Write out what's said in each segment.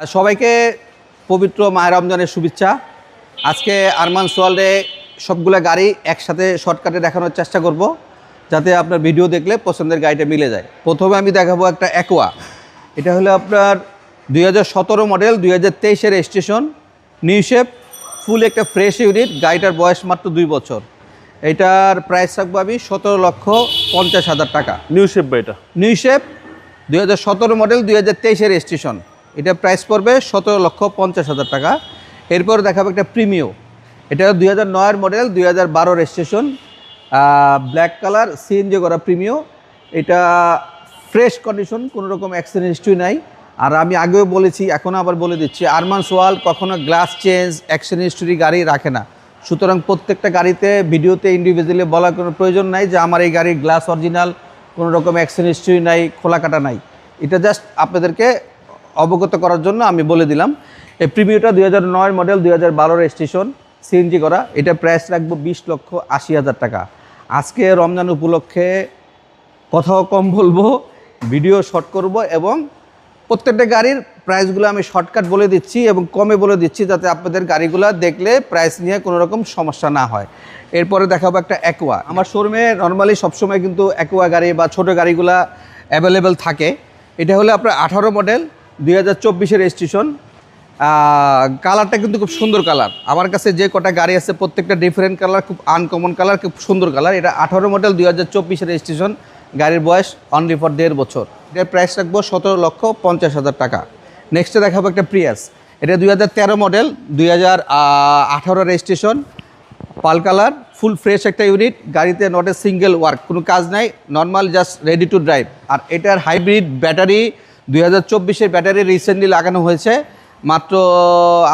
সবাইকে পবিত্র মাহে রমজানের শুভেচ্ছা। আজকে আরমানস ওয়ার্ল্ডে সবগুলো গাড়ি একসাথে শর্টকাটে দেখানোর চেষ্টা করব, যাতে আপনার ভিডিও দেখলে পছন্দের গাড়িটা মিলে যায়। প্রথমে আমি দেখাবো একটা অ্যাকোয়া। এটা হলো আপনার 2017 মডেল, 2023-এর রেজিস্ট্রেশন, নিউ শেপ, ফুল একটা ফ্রেশ ইউনিট। গাড়িটার বয়স মাত্র 2 বছর। এটার প্রাইস রাখবো আমি 17,50,000 টাকা। নিউ শেপ বা এটা নিউ শেপ 2017 মডেল, 2023-এর রেজিস্ট্রেশন। এটা প্রাইস পড়বে 17,50,000 টাকা। এরপর দেখাবো একটা প্রিমিও। এটা 2009-এর model, 2012 registration, black colour, CNG করা প্রিমিও। এটা ফ্রেশ কন্ডিশন, কোনো রকম অ্যাক্সিডেন্ট হিস্ট্রি নাই। আর আমি আগেও বলেছি, এখনও আবার বলে দিচ্ছি, আরমানস ওয়ার্ল্ড কখনো গ্লাস চেঞ্জ, অ্যাক্সিডেন্ট হিস্ট্রি গাড়ি রাখে না। সুতরাং প্রত্যেকটা গাড়িতে ভিডিওতে ইন্ডিভিজুয়ালি বলার কোনো প্রয়োজন নাই যে আমার এই গাড়ির গ্লাস অরিজিনাল, কোনো রকম অ্যাক্সিডেন্ট হিস্ট্রি নাই, খোলা কাটা নাই। এটা জাস্ট আপনাদেরকে অবগত করার জন্য আমি বলে দিলাম। এই প্রিমিওটা 2009 মডেল, 2012 রেজিস্ট্রেশন, সিএনজি করা। এটা প্রাইস রাখবো 20,80,000 টাকা। আজকে রমজান উপলক্ষে কথাও কম বলবো, ভিডিও শর্ট করব এবং প্রত্যেকটা গাড়ির প্রাইসগুলো আমি শর্টকাট বলে দিচ্ছি এবং কমে বলে দিচ্ছি, যাতে আপনাদের গাড়িগুলো দেখলে প্রাইস নিয়ে কোনো রকম সমস্যা না হয়। এরপরে দেখাবো একটা অ্যাকোয়া। আমার শোরুমে নর্মালি সবসময় কিন্তু অ্যাকোয়া গাড়ি বা ছোটো গাড়িগুলো অ্যাভেলেবেল থাকে। এটা হলো আপনার 18 মডেল, 2024-এর রেজিস্ট্রেশন। কালারটা কিন্তু খুব সুন্দর কালার। আমার কাছে যে কটা গাড়ি আছে প্রত্যেকটা ডিফারেন্ট কালার, খুব আনকমন কালার, খুব সুন্দর কালার। এটা 18 মডেল, 2024-এর রেজিস্ট্রেশন। গাড়ির বয়স অনলি ফর 1.5 বছর। এটার প্রাইস রাখবো 17,50,000 টাকা। নেক্সটে দেখাবো একটা প্রিয়াস। এটা 2013 model, 2018 registration, pearl colour, full fresh একটা ইউনিট। গাড়িতে নট এ সিঙ্গেল ওয়ার্ক, কোনো কাজ নাই, normal just ready to drive. আর এটার হাইব্রিড ব্যাটারি, 2024-এর ব্যাটারি রিসেন্টলি লাগানো হয়েছে, মাত্র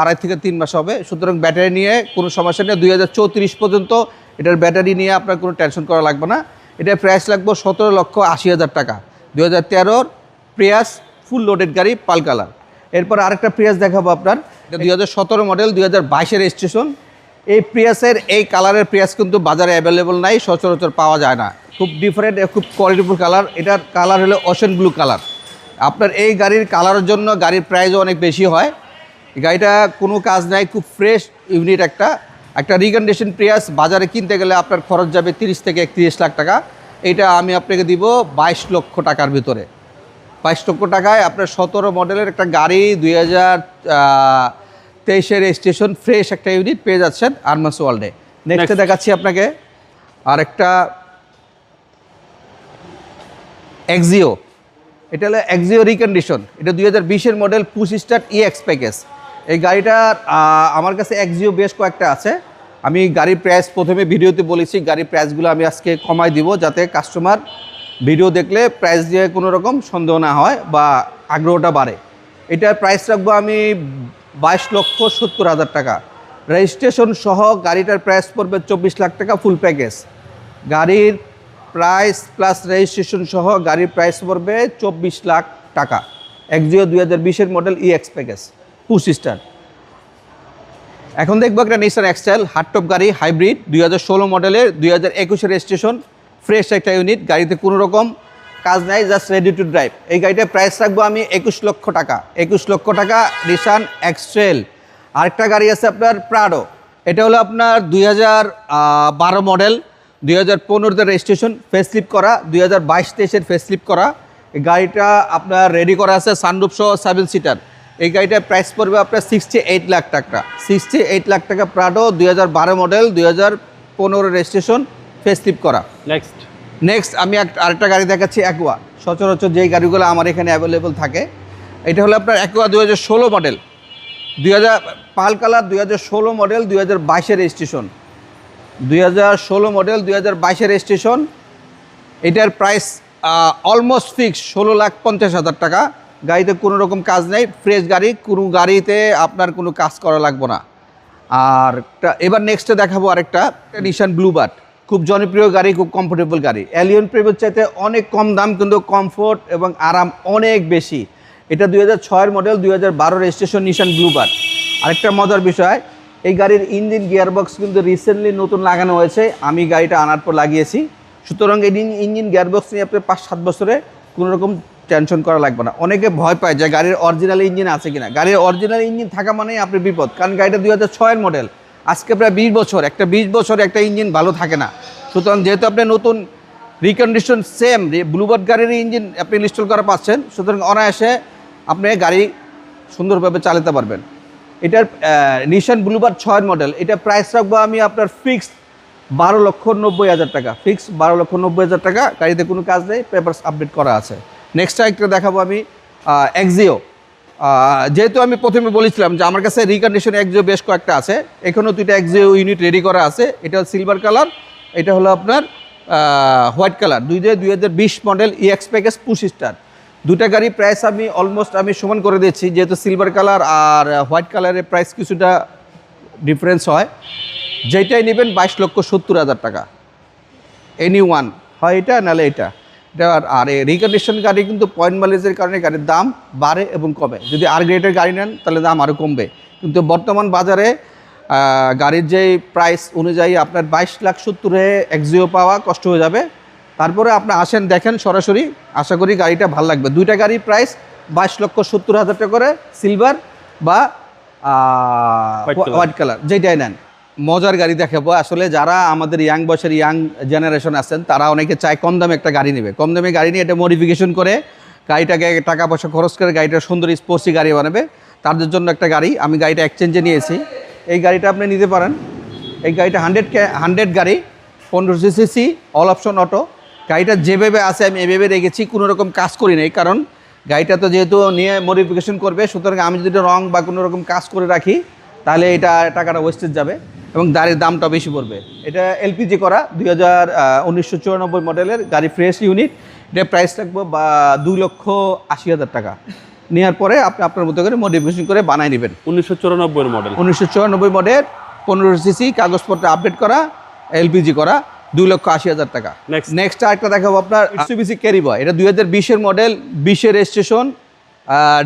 2.5 থেকে 3 মাস হবে। সুতরাং ব্যাটারি নিয়ে কোনো সমস্যা নেই। 2034 পর্যন্ত এটার ব্যাটারি নিয়ে আপনার কোনো টেনশন করা লাগবে না। এটার প্রাইস লাগবে 17,80,000 টাকা। 2013 প্রিয়াস, ফুল লোডেড গাড়ি, পাল কালার। এরপর আরেকটা প্রিয়াস দেখাবো আপনার। এটা 2017 মডেল, 2022-এর রেজিস্ট্রেশন। এই প্রিয়াসের এই কালারের প্রিয়াস কিন্তু বাজারে অ্যাভেলেবল নাই, সচরাচর পাওয়া যায় না। খুব ডিফারেন্ট, খুব কোয়ালিটিফুল কালার। এটার কালার হলো ওশেন ব্লু কালার। আপনার এই গাড়ির কালারের জন্য গাড়ির প্রাইসও অনেক বেশি হয়। গাড়িটা কোনো কাজ নাই, খুব ফ্রেশ ইউনিট। একটা রিকন্ডিশন প্রিয়াস বাজারে কিনতে গেলে আপনার খরচ যাবে 30 থেকে 31 লাখ টাকা। এটা আমি আপনাকে দিব 22 লক্ষ টাকার ভিতরে। 22 লক্ষ টাকায় আপনার 17 মডেলের একটা গাড়ি, 2023-এর রেজিস্ট্রেশন, ফ্রেশ একটা ইউনিট পেয়ে যাচ্ছেন আরমানস ওয়ার্ল্ডে। নেক্সটে দেখাচ্ছি আপনাকে আরেকটা এক্সিও। এটা হলো এক্সিও রিকন্ডিশন। এটা 2020-এর model, push start EX package. এই গাড়িটার আমার কাছে এক্সিও বেশ কয়েকটা আছে। আমি গাড়ির প্রাইস প্রথমে ভিডিওতে বলেছি, গাড়ির প্রাইসগুলো আমি আজকে কমাই দিব, যাতে কাস্টমার ভিডিও দেখলে প্রাইস দিয়ে কোনো রকম সন্দেহ না হয় বা আগ্রহটা বাড়ে। এটার প্রাইস রাখবো আমি 22,70,000 টাকা। রেজিস্ট্রেশন সহ গাড়িটার প্রাইস পড়বে 24 লাখ টাকা, ফুল প্যাকেজ। গাড়ির প্রাইস প্লাস রেজিস্ট্রেশন সহ গাড়ির প্রাইস পড়বে 24 লাখ টাকা। এক্সিও 2020-এর model, EX package, push start. এখন দেখবো একটা নিসান এক্সটাইল হার্ডটপ গাড়ি, হাইব্রিড, 2016 মডেলের, 2021-এর রেজিস্ট্রেশন, ফ্রেশ একটা ইউনিট। গাড়িতে কোনো রকম কাজ নাই, জাস্ট রেডি টু ড্রাইভ। এই গাড়িটার প্রাইস রাখবো আমি 21 লক্ষ টাকা। 21 লক্ষ টাকা, নিসান এক্সটাইল। আরেকটা গাড়ি আছে আপনার প্রাডো। এটা হলো আপনার 2012 মডেল, 2015-তে রেজিস্ট্রেশন, ফেসলিফট করা, 2022-23-এর ফেসলিফট করা। এই গাড়িটা আপনার রেডি করা আছে, সানরুফ সহ 7 সিটার। এই গাড়িটার প্রাইস পড়বে আপনার 68 লাখ টাকা। 68 লাখ টাকা প্রাডো, 2012 মডেল, 2015 রেজিস্ট্রেশন, ফেসলিফট করা। নেক্সট আমি আরেকটা গাড়ি দেখাচ্ছি, অ্যাকোয়া। সচরাচর যেই গাড়িগুলো আমার এখানে অ্যাভেলেবল থাকে, এটা হলো আপনার Aqua 2016 model, 2000 pearl colour, 2016 model, 2022-এর রেজিস্ট্রেশন। 2016 মডেল, 2022-এর রেজিস্ট্রেশন। এটার প্রাইস অলমোস্ট ফিক্স 16,50,000 টাকা। গাড়িতে কোনো রকম কাজ নেই, ফ্রেশ গাড়ি, কোনো গাড়িতে আপনার কোনো কাজ করা লাগবে না। আর এবার নেক্সটে দেখাবো আরেকটা নিসান ব্লুবার্ড। খুব জনপ্রিয় গাড়ি, খুব কমফোর্টেবল গাড়ি। এলিয়ন প্রিমিওর চাইতে অনেক কম দাম, কিন্তু কমফোর্ট এবং আরাম অনেক বেশি। এটা 2006-এর মডেল, 2012 রেজিস্ট্রেশন, নিসান ব্লুবার্ড। আরেকটা মজার বিষয়, এই গাড়ির ইঞ্জিন গিয়ারবক্স কিন্তু রিসেন্টলি নতুন লাগানো হয়েছে। আমি গাড়িটা আনার পর লাগিয়েছি। সুতরাং এই ইঞ্জিন গিয়ারবক্স নিয়ে আপনি 5-7 বছরে কোনো রকম টেনশন করা লাগবে না। অনেকে ভয় পায় যে গাড়ির অরিজিনাল ইঞ্জিন আছে কিনা। গাড়ির অরিজিনাল ইঞ্জিন থাকা মানেই আপনি বিপদ, কারণ গাড়িটা 2006-এর মডেল, আজকে প্রায় 20 বছর। একটা 20 বছর একটা ইঞ্জিন ভালো থাকে না। সুতরাং যেহেতু আপনি নতুন রিকন্ডিশন সেম ব্লুবার্ড গাড়ির ইঞ্জিন আপনি ইনস্টল করা পাচ্ছেন, সুতরাং অনায়াসে আপনি গাড়ি সুন্দরভাবে চালাতে পারবেন। এটার নিশান ব্লুবার্ড 6-এর মডেল, এটা প্রাইস রাখবো আমি আপনার ফিক্সড 12,90,000 টাকা। ফিক্সড 12,90,000 টাকা। গাড়িতে কোনো কাজ নেই, পেপারস আপডেট করা আছে। নেক্সট একটা দেখাবো আমি এক্সিও। যেহেতু আমি প্রথমে বলেছিলাম যে আমার কাছে রিকন্ডিশন এক্সিও বেশ কয়েকটা আছে, এখনও 2টা এক্সিও ইউনিট রেডি করা আছে। এটা সিলভার কালার, এটা হলো আপনার white colour. 2020 model EX package push start. 2টা গাড়ি প্রাইস আমি অলমোস্ট সমান করে দিচ্ছি, যেহেতু সিলভার কালার আর হোয়াইট কালারের প্রাইস কিছুটা ডিফারেন্স হয়। যেটাই নেবেন 22,70,000 টাকা। এনি ওয়ান, হয় এটা নাহলে এটা। আর রিকন্ডিশন গাড়ি কিন্তু পয়েন্ট মাইলেজের কারণে গাড়ির দাম বাড়ে এবং কমে। যদি আর গ্রেডের গাড়ি নেন তাহলে দাম আরও কমবে, কিন্তু বর্তমান বাজারে গাড়ির যে প্রাইস অনুযায়ী আপনার 22,70,000-এ এক্সিও পাওয়া কষ্ট হয়ে যাবে। তারপরে আপনি আসেন, দেখেন সরাসরি, আশা করি গাড়িটা ভালো লাগবে। 2টা গাড়ির প্রাইস 22,70,000 টাকা করে, সিলভার বা হোয়াইট কালার, যেটাই নেন। মজার গাড়ি দেখাবো। আসলে যারা আমাদের ইয়াং বয়সের ইয়াং জেনারেশন আছেন, তারা অনেকে চায় কম দামে একটা গাড়ি নেবে। কম দামে গাড়ি নিয়ে এটা মডিফিকেশন করে গাড়িটাকে টাকা পয়সা খরচ করে গাড়িটা সুন্দর স্পোর্টসি গাড়ি বানাবে। তাদের জন্য একটা গাড়ি, আমি গাড়িটা এক্সচেঞ্জে নিয়েছি। এই গাড়িটা আপনি নিতে পারেন। এই গাড়িটা 100 গাড়ি, 1500 সিসি, অল অপশন অটো। গাড়িটা যেভাবে আছে আমি এভাবে রেখেছি, কোনো রকম কাজ করি নাই, কারণ গাড়িটা তো যেহেতু নিয়ে মডিফিকেশন করবে, সুতরাং আমি যদি রং বা কোনো রকম কাজ করে রাখি তাহলে এটা টাকাটা ওয়েস্টেজ যাবে এবং গাড়ির দামটা বেশি পড়বে। এটা এলপিজি করা 1994 মডেলের গাড়ি, ফ্রেশ ইউনিট। এটা প্রাইস রাখবো 2,80,000 টাকা। নেওয়ার পরে আপনি আপনার মতো করে মডিফিকেশন করে বানাই নেবেন। 1994 মডেল, 1994 মডেল, 1500 সিসি, কাগজপত্র আপডেট করা, এলপিজি করা, 2,80,000 টাকা। নেক্সট আরেকটা দেখাবো আপনার মিৎসুবিশি ক্যারিবা। এটা 2020-এর মডেল, 20-এর রেজিস্ট্রেশন,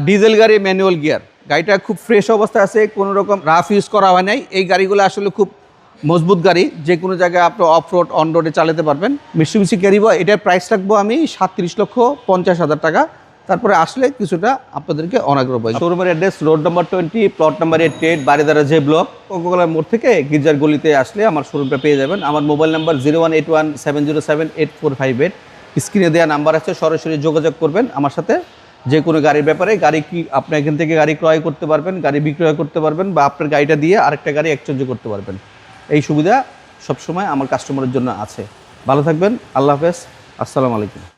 ডিজেল গাড়ি, ম্যানুয়াল গিয়ার। গাড়িটা খুব ফ্রেশ অবস্থায় আছে, কোনো রকম রাফ ইউজ করা হয় নাই। এই গাড়িগুলো আসলে খুব মজবুত গাড়ি, যে কোনো জায়গায় আপনি অফ রোড অন রোডে চালাতে পারবেন। মিৎসুবিশি ক্যারিবা, এটার প্রাইস রাখবো আমি 37,50,000 টাকা। তারপরে আসলে কিছুটা আপনাদেরকে অনাগ্রহ পাই। শোরুমের address road number 20, plot number 88, বাড়িদারা যে ব্লক, কোকাকোলা মোড় থেকে গির্জার গলিতে আসলে আমার শোরুমটা পেয়ে যাবেন। আমার মোবাইল নাম্বার 0181707845 স্ক্রিনে দেওয়া নাম্বার আছে, সরাসরি যোগাযোগ করবেন আমার সাথে যে কোনো গাড়ির ব্যাপারে। গাড়ি কি আপনি এখান থেকে গাড়ি ক্রয় করতে পারবেন, গাড়ি বিক্রয় করতে পারবেন, বা আপনার গাড়িটা দিয়ে আরেকটা গাড়ি এক্সচেঞ্জ করতে পারবেন। এই সুবিধা সবসময় আমার কাস্টমারের জন্য আছে। ভালো থাকবেন, আল্লাহ হাফেজ, আসসালামু আলাইকুম।